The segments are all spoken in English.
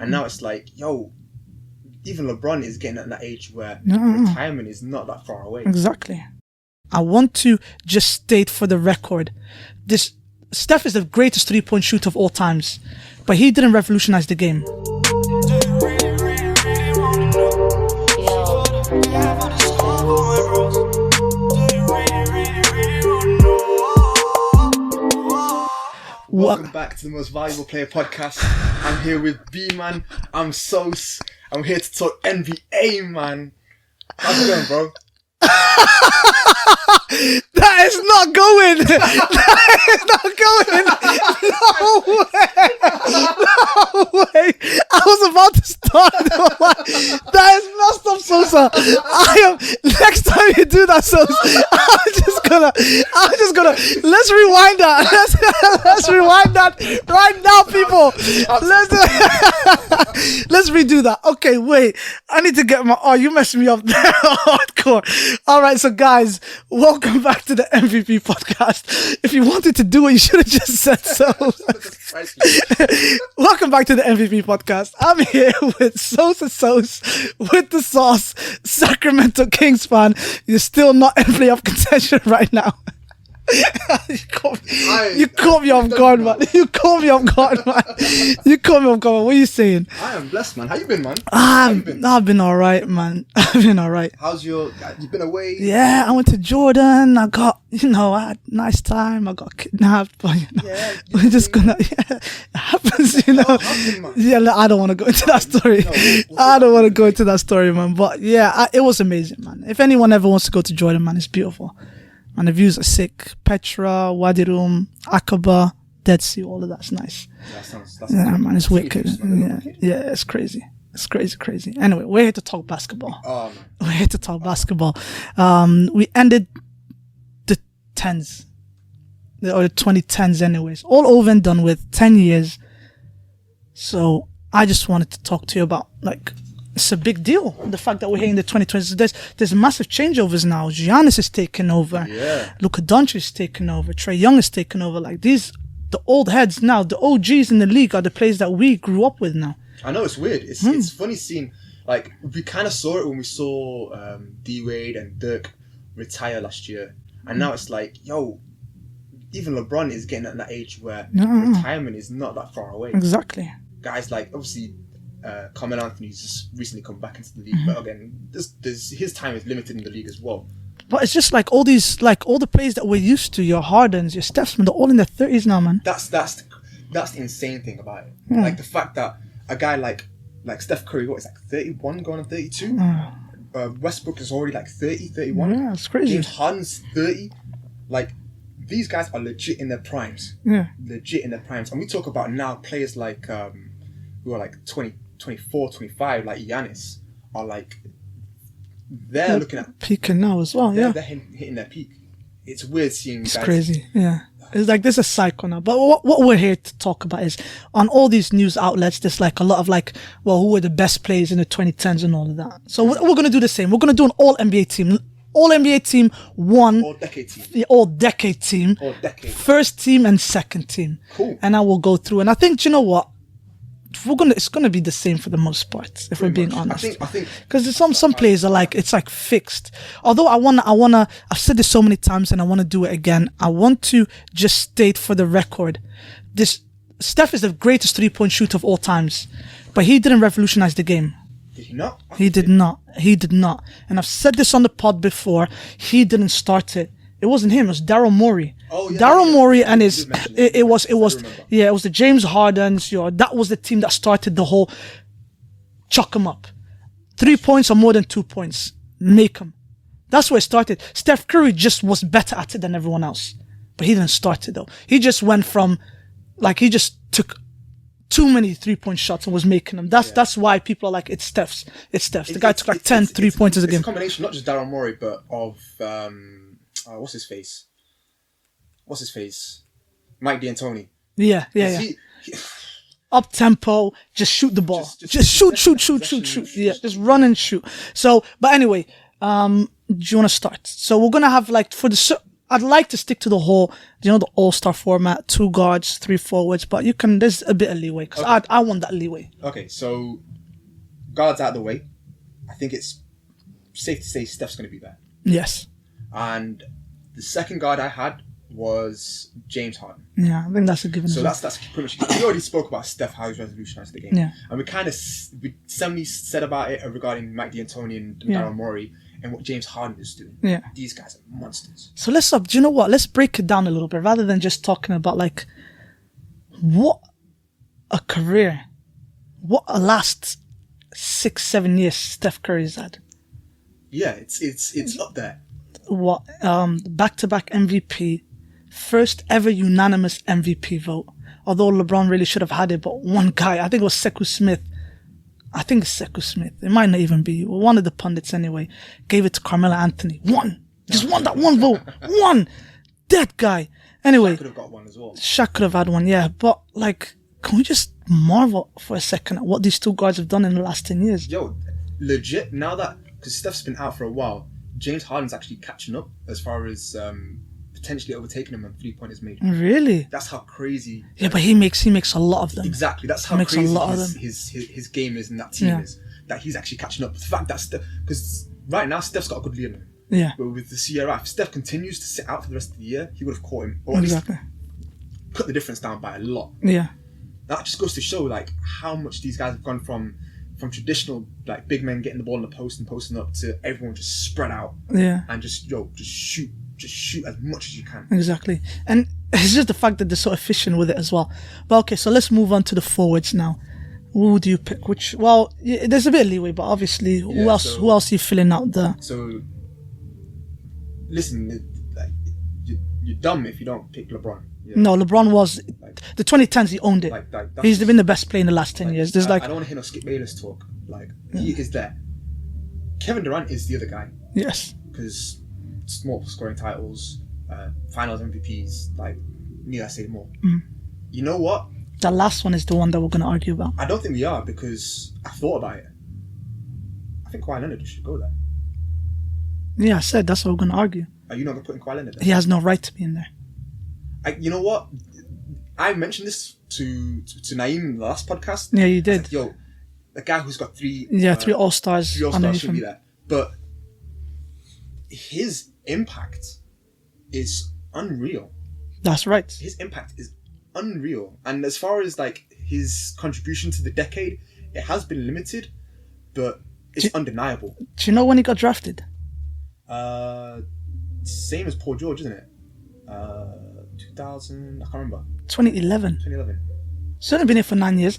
And now it's like, yo, even LeBron is getting at that age where retirement is not that far away. Exactly. I want to just state for the record, this Steph is the greatest three-point shooter of all times, but he didn't revolutionize the game. Welcome back to the Most Valuable Player podcast. I'm here with B-Man. I'm Sauce. I'm here to talk NBA, man. How's it going, bro? That is not going. That is not going. No way. I was about to start. That is messed up, Sosa. Next time you do that, Sosa, I'm just gonna. Let's rewind that. Let's rewind that right now, people. Let's redo that. Okay, wait. I need to get my. Oh, you messed me up there. Hardcore. All right, so guys, welcome back to the MVP podcast. If you wanted to do it, you should have just said so. Welcome back to the MVP podcast. I'm here with Sosa Sauce, with the sauce, Sacramento Kings fan. You're still not in playoff contention right now. You caught me off guard, man. You caught me off guard, man. What are you saying? I am blessed, man. How you been, man? I've been alright, man. I've been alright. You've been away? Yeah, I went to Jordan. I had a nice time. I got kidnapped, but we're just gonna, it happens, Happened, Yeah, I don't want to go into that story. I don't want to go into that story, man. But yeah, it was amazing, man. If anyone ever wants to go to Jordan, man, it's beautiful. And the views are sick. Petra, Wadi Rum, Aqaba, Dead Sea, all of that's nice. Man, it's wicked. Yeah, it's crazy. It's crazy. Anyway, we're here to talk basketball. Oh, man. We're here to talk basketball. We ended the 10s, or the 2010s anyways. All over and done with, 10 years. So I just wanted to talk to you about, it's a big deal, the fact that we're here in the 2020s. There's massive changeovers now. Giannis is taking over. Yeah. Luka Doncic is taking over. Trae Young is taking over. The old heads now, the OGs in the league are the players that we grew up with now. I know, it's weird. It's funny seeing, we kind of saw it when we saw D-Wade and Dirk retire last year. And now it's like, yo, even LeBron is getting at that age where retirement is not that far away. Exactly. Guys obviously, Carmelo Anthony's just recently come back into the league, but again, his time is limited in the league as well. But it's just all the players that we're used to, your Hardens, your Stephs, they're all in their 30s now, man. That's the insane thing about it. Yeah. The fact that a guy like Steph Curry, 31 going on 32? Westbrook is already 30, 31. Yeah, it's crazy. James Harden's 30. These guys are legit in their primes. Yeah. Legit in their primes. And we talk about now players who are 20, 24, 25, like Giannis, are they're looking at peaking now as well. They're hitting their peak. It's weird seeing. It's crazy. Yeah, it's there's a cycle now. But what we're here to talk about is on all these news outlets. There's a lot of who were the best players in the 2010s and all of that. So we're gonna do the same. We're gonna do an all NBA team. All NBA team, all decade team. The all decade team. All decade. First team and second team. Cool. And I will go through. And I think, you know what? It's gonna be the same for the most part, if we're being honest. I think because some players are it's fixed. Although I've said this so many times and I want to do it again. I want to just state for the record, this Steph is the greatest three-point shooter of all times, but he didn't revolutionize the game. Did he not? He did not. And I've said this on the pod before. He didn't start it. It wasn't him. It was Daryl Morey. Oh, yeah, Daryl Morey and it was the James Hardens. That was the team that started the whole chuck 'em up. 3 points or more than 2 points. Make 'em. That's where it started. Steph Curry just was better at it than everyone else. But he didn't start it though. He just went from, he just took too many 3-point shots and was making them. That's why people are it's Steph's. It's Steph's. The guy took 10 3-pointers a game. It's a combination, not just Daryl Morey, but of, what's his face? Mike D'Antoni. Yeah. Up tempo, just shoot the ball. Just shoot. Yeah, just run and shoot. So, but anyway, do you want to start? So we're gonna have I'd like to stick to the whole, the all-star format, 2 guards, 3 forwards, but there's a bit of leeway, because I want that leeway. Okay, so guards out of the way. I think it's safe to say Steph's going to be there. Yes. And the second guard I had was James Harden. Yeah, I think that's a given. So that's pretty much. We already spoke about Steph, how he's revolutionized the game. Yeah. And we suddenly said about it regarding Mike D'Antoni and Daryl Morey and what James Harden is doing. Yeah. These guys are monsters. So do you know what? Let's break it down a little bit rather than just talking about like what a career, what a last 6-7 years Steph Curry's had. Yeah, it's up there. What back-to-back MVP, first ever unanimous MVP vote. Although LeBron really should have had it, but one guy, I think it was Sekou Smith. It might not even be. One of the pundits anyway gave it to Carmelo Anthony. Just won that one vote. That guy. Anyway, Shaq could have got one as well. Shaq could have had one, yeah. But like, can we just marvel for a second at what these 2 guys have done in the last 10 years? Yo, legit. Now that because Steph's been out for a while, James Harden's actually catching up as far as potentially overtaking him on 3-pointers made. Really? That's how crazy. Yeah, but he makes a lot of them. Exactly. That's how makes crazy a lot of them. his game is and that team is. That he's actually catching up. The fact that Steph, because right now Steph's got a good lead on him. Yeah. But with the Sierra, if Steph continues to sit out for the rest of the year, he would have caught him, or at least cut the difference down by a lot. Yeah. That just goes to show like how much these guys have gone from traditional like big men getting the ball in the post and posting up to everyone just spread out. Yeah. And just shoot as much as you can. Exactly. And it's just the fact that they're so efficient with it as well. But okay, so let's move on to the forwards now. Who do you pick? There's a bit of leeway, but obviously, who else are you filling out there? So, listen, you're dumb if you don't pick LeBron. Yeah. No, LeBron was the 2010s. He owned it. He's been the best player in the last 10 years. There's I don't want to hear no Skip Bayless talk. He is there. Kevin Durant is the other guy. Yes. Because more scoring titles, finals MVPs, need I say more? You know what? The last one is the one that we're going to argue about. I don't think we are, because I thought about it. I think Kawhi Leonard should go there. Yeah, I said that's what we're going to argue. Are you not going to put in Kawhi Leonard there? He has no right to be in there. You know what? I mentioned this to Naeem in the last podcast. Yeah, you did. Yo, the guy who's got 3 All-Stars. 3 All-Stars should be there. But his impact is unreal. That's right. His impact is unreal. And as far as his contribution to the decade, it has been limited, but it's undeniable. Do you know when he got drafted? Same as Paul George, isn't it? 2000, I can't remember. 2011. So he's been here for 9 years.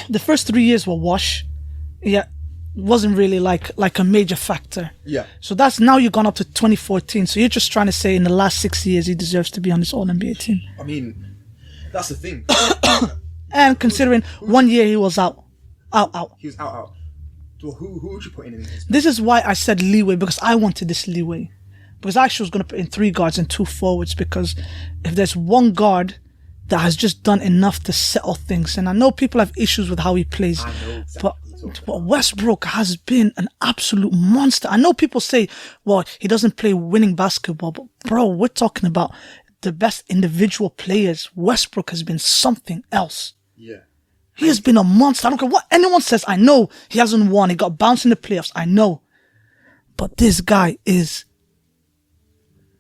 The first 3 years were wash. Yeah, wasn't really like a major factor. Yeah. So that's now you've gone up to 2014. So you're just trying to say in the last 6 years he deserves to be on this All-NBA team. I mean, that's the thing. And considering 1 year he was out. He was out. So who would you put in his? This is why I said leeway, because I wanted this leeway. Because I actually was going to put in 3 guards and 2 forwards, because if there's one guard that has just done enough to settle things, and I know people have issues with how he plays, I know exactly. but Westbrook has been an absolute monster. I know people say, well, he doesn't play winning basketball, but bro, we're talking about the best individual players. Westbrook has been something else. Yeah. He has been a monster. I don't care what anyone says. I know he hasn't won. He got bounced in the playoffs. I know. But this guy is...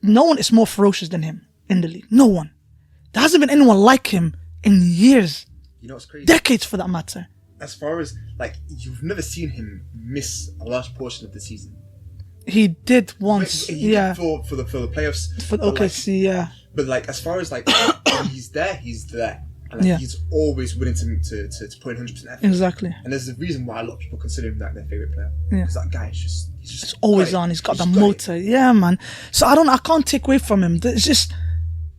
No one is more ferocious than him in the league. No one. There hasn't been anyone like him in years. You know what's crazy? Decades, for that matter. As far as, you've never seen him miss a large portion of the season. He did once, He did for the playoffs. For OKC, yeah. But, as far as, when he's there, he's there. And he's always willing to put in 100% effort. Exactly. And there's a reason why a lot of people consider him their favourite player. Yeah. Because that guy is just... It's always on. He's got the motor. Yeah, man. So I can't take away from him. It's just...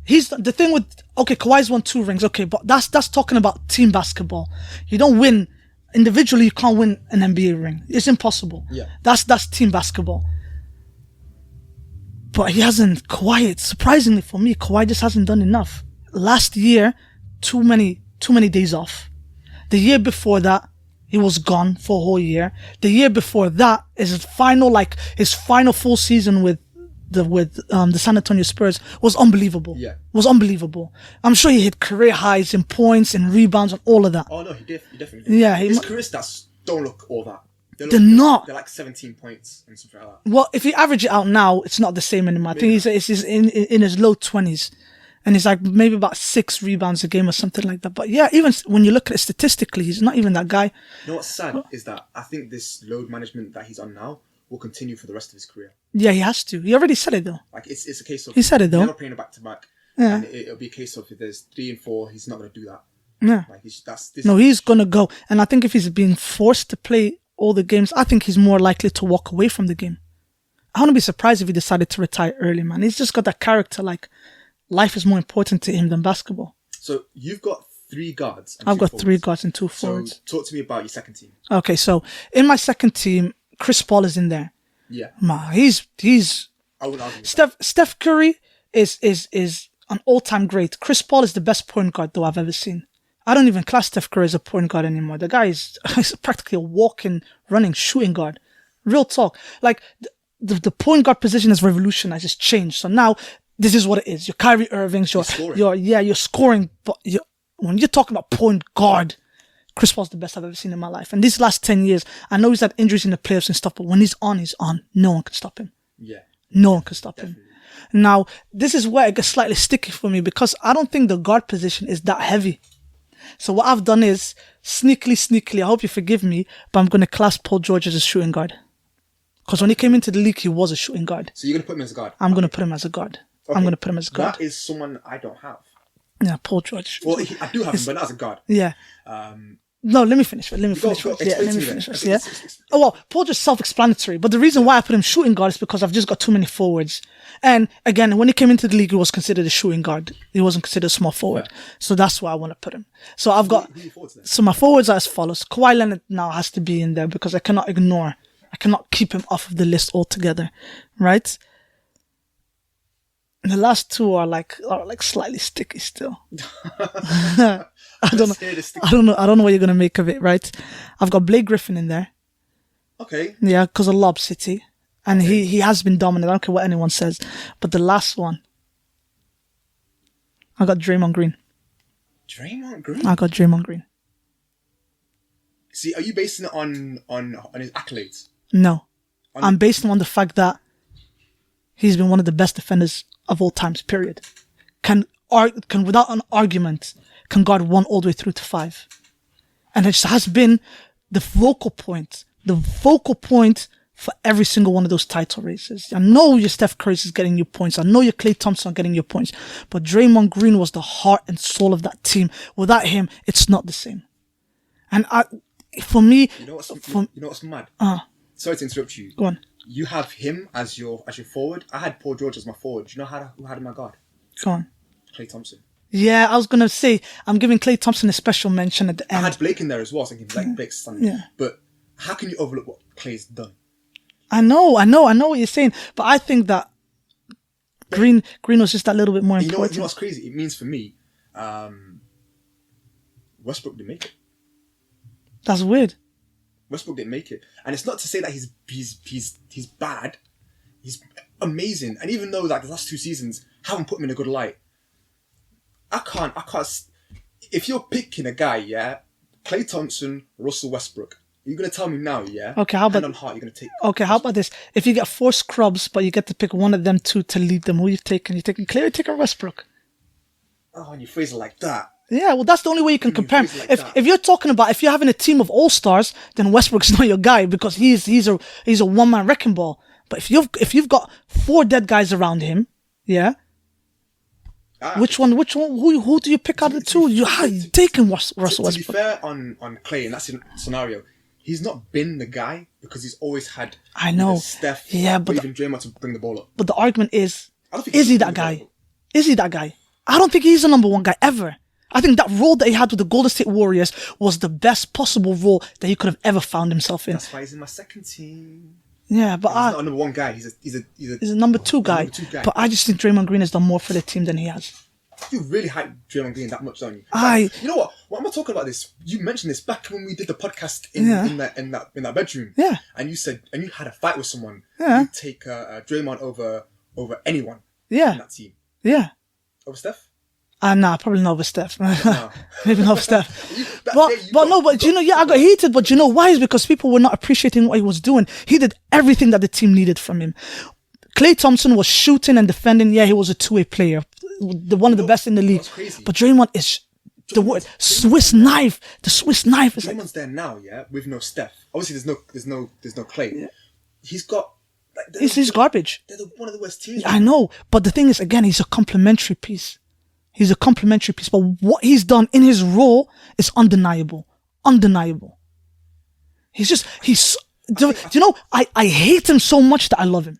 He's the thing with... Okay, Kawhi's won 2 rings. Okay, but that's talking about team basketball. You don't win... Individually, you can't win an NBA ring. It's impossible. Yeah. That's team basketball. But he hasn't... Kawhi, surprisingly for me, Kawhi just hasn't done enough. Last year... Too many days off. The year before that, he was gone for a whole year. The year before that is his final full season with the San Antonio Spurs was unbelievable. Yeah. Was unbelievable. I'm sure he hit career highs in points and rebounds and all of that. Oh no, he definitely did. Yeah, his career stats don't look all that. They're not. They're like 17 points and something like that. Well, if you average it out now, it's not the same anymore. I think he's in his low 20s. And he's like maybe about 6 rebounds a game or something like that. But yeah, even when you look at it statistically, he's not even that guy. You know what's sad is that I think this load management that he's on now will continue for the rest of his career. Yeah, he has to. He already said it though. Like it's a case of he said it though. Never playing a back-to-back. Yeah. And it'll be a case of if there's 3 and 4, he's not going to do that. Yeah. Like he's gonna go. And I think if he's being forced to play all the games, I think he's more likely to walk away from the game. I wouldn't be surprised if he decided to retire early, man. He's just got that character, like life is more important to him than basketball. So you've got 3 guards. I've got 3 guards and 2 forwards. So talk to me about your second team. Okay, so in my second team, Chris Paul is in there. Yeah. Man, he's I wouldn't argue with that. Steph Curry is an all-time great. Chris Paul is the best point guard though I've ever seen. I don't even class Steph Curry as a point guard anymore. The guy is practically a walking, running shooting guard. Real talk. Like the point guard position is revolutionized. It's changed. So now this is what it is. You're Kyrie Irving. You're scoring. But when you're talking about point guard, Chris Paul's the best I've ever seen in my life. And these last 10 years, I know he's had injuries in the playoffs and stuff, but when he's on, he's on. No one can stop him. Yeah. No one can stop him. Now, this is where it gets slightly sticky for me because I don't think the guard position is that heavy. So what I've done is sneakily, I hope you forgive me, but I'm going to class Paul George as a shooting guard. Because when he came into the league, he was a shooting guard. So you're going to put him as a guard? I'm going to put him as a guard. Okay. I'm going to put him as a guard. That is someone I don't have. Yeah, Paul George. Well, I do have him, but not as a guard. Yeah. No, let me finish. Let me finish. Yeah. Oh, well, Paul just self-explanatory. But the reason why I put him shooting guard is because I've just got too many forwards. And again, when he came into the league, he was considered a shooting guard. He wasn't considered a small forward. Yeah. So that's why I want to put him. So I've got, so my forwards are as follows. Kawhi Leonard now has to be in there because I cannot keep him off of the list altogether. Right? And the last 2 are like slightly sticky still. I don't know what you're gonna make of it, right? I've got Blake Griffin in there. Okay. Yeah, because of Lob City. And he has been dominant. I don't care what anyone says. But the last one, I got Draymond Green. Draymond Green? I got Draymond Green. See, are you basing it on his accolades? No. I'm basing it on the fact that he's been one of the best defenders of all times, period. Can without an argument, can guard 1 all the way through to 5. And it has been the focal point for every single one of those title races. I know your Steph Curry is getting you points. I know your Klay Thompson are getting your points. But Draymond Green was the heart and soul of that team. Without him, it's not the same. And for me... You know what's mad? Sorry to interrupt you. Go on. You have him as your forward. I had Paul George as my forward. Do you know who had him my guard? Go on. Klay Thompson. Yeah, I was going to say, I'm giving Klay Thompson a special mention at the end. I had Blake in there as well, thinking Blake's son. Yeah. But how can you overlook what Klay's done? I know what you're saying. But I think that Green was just that little bit more important. You know what's crazy? It means for me, Westbrook didn't make it. That's weird. Westbrook didn't make it. And it's not to say that he's bad. He's amazing. And even though like the last 2 seasons haven't put him in a good light, I can't. If you're picking a guy, yeah, Klay Thompson, Russell Westbrook, you're gonna tell me now, yeah. Okay, how about hand on heart, you're gonna take. Okay, how about this? If you get 4 scrubs, but you get to pick one of them 2 to lead them, who you taking? You taking Klay or you taking Westbrook? Oh, and you phrase it like that. Yeah, well, that's the only way you can compare him. If you're talking about if you're having a team of all-stars, then Westbrook's not your guy because he's a one-man wrecking ball. But if you've got 4 dead guys around him, yeah. Which one? Who do you pick out of the 2? You're taking Russell Westbrook. To be fair on Klay in that scenario, he's not been the guy because he's always had. I know. Steph, yeah, but even Draymond to bring the ball up. But the argument is he that guy? Is he that guy? I don't think he's the number 1 guy ever. I think that role that he had with the Golden State Warriors was the best possible role that he could have ever found himself in. That's why he's in my second team. Yeah, but he's not a number 1 guy. He's a number 2 guy. But I just think Draymond Green has done more for the team than he has. You really hype Draymond Green that much, don't you? You know what? Why am I talking about this? You mentioned this back when we did the podcast in that bedroom. Yeah. And you said, and you had a fight with someone. Yeah. You take Draymond over over anyone Yeah. in that team. Yeah. Over Steph? Nah, probably not with Steph. No. Maybe not with Steph. But you know, yeah, I got heated, but you know why? Is because people were not appreciating what he was doing. He did everything that the team needed from him. Klay Thompson was shooting and defending. Yeah, he was a two-way player. One of the best in the league. But Draymond is the word Swiss knife. The Swiss knife is Draymond's there now, yeah, with no Steph. Obviously, there's no Klay. Yeah. He's got. Like, he's garbage. They're one of the worst teams. I know, but the thing is, again, he's a complementary piece. He's a complementary piece, but what he's done in his role is undeniable. Undeniable. Do you know, I hate him so much that I love him.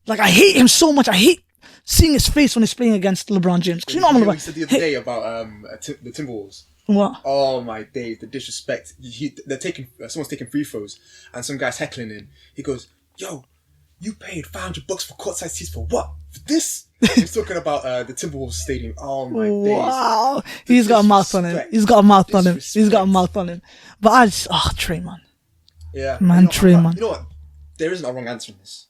Like, I hate him so much. I hate seeing his face when he's playing against LeBron James. You know what he said the other day about the Timberwolves. What? Oh my days, the disrespect. Someone's taking free throws, and some guy's heckling him. He goes, "Yo, you paid $500 for courtside seats for what? For this?" He's talking about the Timberwolves stadium. Oh my days! Wow, he's got a mouth on him. He's got a mouth on him. He's got a mouth on him. But Draymond. Yeah, man, Draymond. You know what? There isn't a wrong answer in this.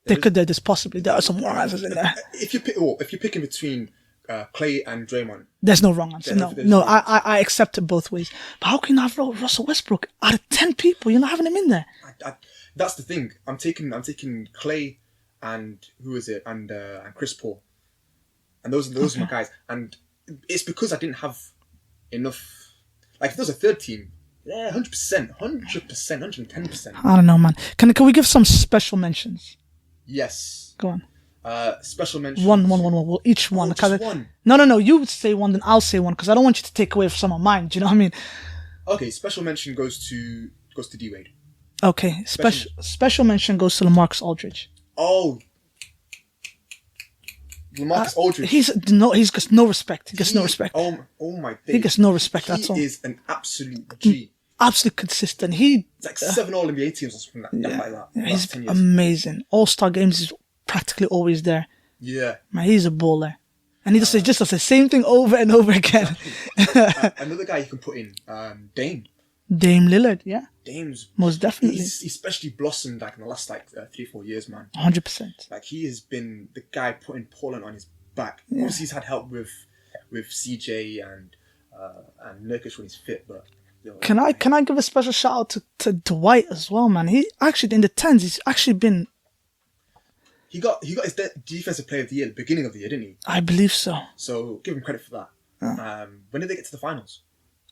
There are some wrong answers in there. If you're picking between Klay and Draymond, there's no wrong answer. No, I accept it both ways. But how can you have Russell Westbrook out of 10 people? You're not having him in there. That's the thing. I'm taking Klay and who is it and Chris Paul, and those are my guys. And it's because I didn't have enough. Like if there was a third team, yeah, 100%, 110%. I don't know, man. Can we give some special mentions? Yes. Go on. Special mention. One. Well, each one. Just one. No. You would say one, then I'll say one, because I don't want you to take away from some of mine. Do you know what I mean? Okay. Special mention goes to D Wade. Okay. Special mention goes to LaMarcus Aldridge. Oh. LaMarcus Aldridge. He's got no respect. He gets no respect. Oh my days. He gets no respect at all. He is an absolute G. Absolutely consistent. It's like 7 All-NBA teams or something like that. Yeah, he's amazing. All-Star games is practically always there. Yeah. Man, he's a baller. And he just does the same thing over and over again. Another guy you can put in, Dame. Dame Lillard, yeah. Dame's most definitely. He's especially blossomed like in the last 3-4 years, man. 100%. Like he has been the guy putting Portland on his back. Yeah. Obviously, he's had help with CJ and Nurkic when he's fit, but. Can I give a special shout out to Dwight as well, man? He actually in the 10s. He's actually been. He got his defensive player of the year at the beginning of the year, didn't he? I believe so. So give him credit for that. When did they get to the finals?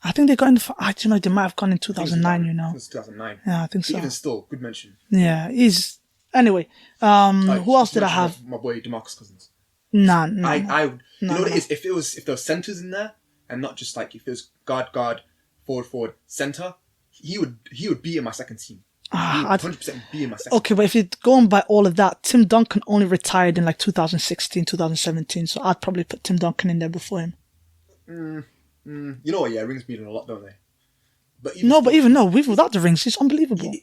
I think they got in the. They might have gone in 2009. You know. It was 2009. Yeah, I think so. Even still, good mention. Yeah, he's anyway. Who else did I have? My boy DeMarcus Cousins. No. You know what it is? If there was centers in there and not just like if it was guard. Forward, center, he would be in my second team. He would 100% be in my second team. Okay, but if you're going by all of that, Tim Duncan only retired in like 2016, 2017, so I'd probably put Tim Duncan in there before him. You know what, yeah, rings mean a lot, don't they? But without the rings, he's unbelievable.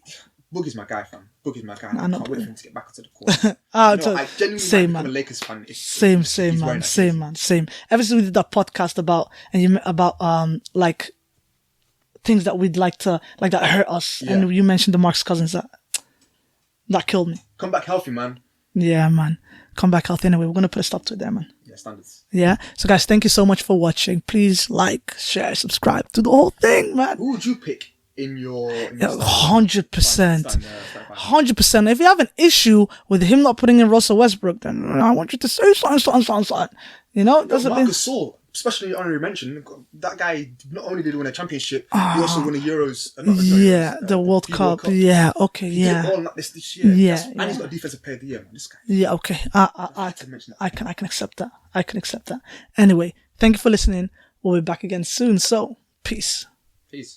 Boogie's my guy, fam. Boogie's my guy. I can't wait for him to get back onto the court. I genuinely might become a Lakers fan. Same, man. Ever since we did that podcast about like things that we'd like that hurt us, and you mentioned the DeMarcus Cousins, that killed me. Come back healthy, man. Yeah, man. Come back healthy. Anyway, we're gonna put a stop to it there, man. Yeah, standards. Yeah. So, guys, thank you so much for watching. Please like, share, subscribe to the whole thing, man. Who would you pick in your 100%. 100%. If you have an issue with him not putting in Russell Westbrook, then I want you to say something. You know, Marcus Saul. Especially honorary mention, that guy not only did he win a championship, he also won the Euros. The World Cup. Yeah, okay, yeah. He did all this year. Yeah, and he's got a defensive player of the year, man. This guy. Yeah, okay. I can accept that. I can accept that. Anyway, thank you for listening. We'll be back again soon. So, peace.